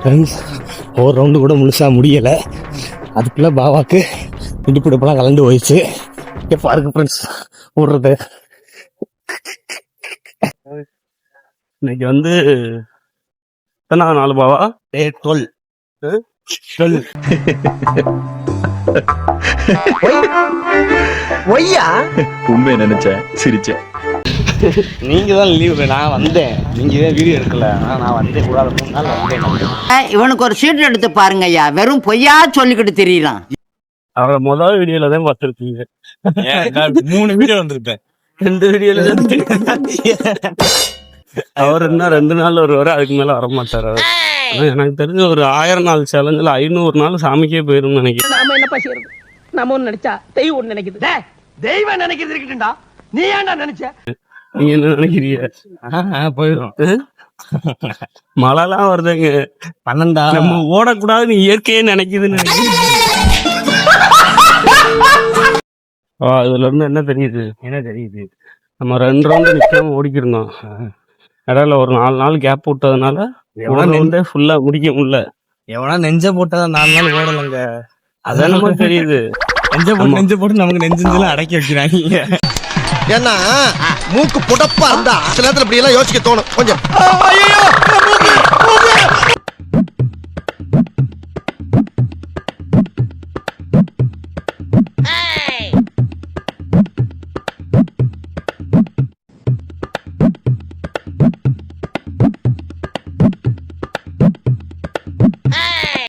Friends ஒரு round கூட முழுசா முடியலை, அதுக்குள்ளே பாபாவுக்கு இடுப்பிடுப்பெல்லாம் கலந்து போயிடுச்சு. எப்போ இருக்கு ஃப்ரெண்ட்ஸ் விடுறது. இன்னைக்கு வந்து எத்தனை நாள் பாவா? 12. உண்மை நினைச்சேன், சிரிச்சேன். நீங்க தான் லீவு, நான் வந்தேன். நீங்க தான் வீடியோ எடுக்கல, நான் வந்தேன் கூட 3 நாள் வந்தேன். இவனுக்கு ஒரு சீட் எடுத்து பாருங்க ஐயா, வெறும் பொய்யா சொல்லிக்கிட்டு தெரியலாம். அவரை முதல் வீடியோல தான் பார்த்துருக்கீங்க. 3 வீடியோ வந்திருப்பேன், 2 வீடியோல அவர் இன்னும் 2 நாள் வருவாரு, அதுக்கு மேல வரமாட்டாரு. எனக்கு தெரிஞ்ச ஒரு 1000 நாள் சேலஞ்சில் 500 நாள் சாமிக்கே போயிரும் நினைக்கிறேன். நாம என்னப்பா செய்யறது? நம்ம ஒண்ணு நினைச்சா தெய்வம் ஒண்ணு நினைக்குது. தெய்வம் நினைக்கிறது இருக்கட்டும்டா, நீ ஏன்டா நினைச்ச? நீங்க என்ன நினைக்கிறீங்க? போயிடும். மழைலாம் வருதுங்க, 12 நம்ம ஓடக்கூடாதுன்னு இயற்கையே நினைக்குதுன்னு நினைக்கிறேன். இதுல இருந்து என்ன தெரியுது? நம்ம 2 ரவுண்டு நிக்காம ஓடிக்கிருந்தோம். இடையில ஒரு 4 நாள் கேப் விட்டதுனால ரவுண்டே ஃபுல்லா முடிக்க முடியல. எவனா நெஞ்ச போட்டதான் 4 நாள் ஓடலங்க. அதான் நமக்கு தெரியுது. நெஞ்ச போட்டு நமக்கு நெஞ்செல்லாம் அடக்கி வைக்கிறாங்க. ஏன்னா மூக்கு புடப்பா இருந்தா சில நேரத்துல இப்படி எல்லாம் யோசிக்க தோணும் கொஞ்சம்.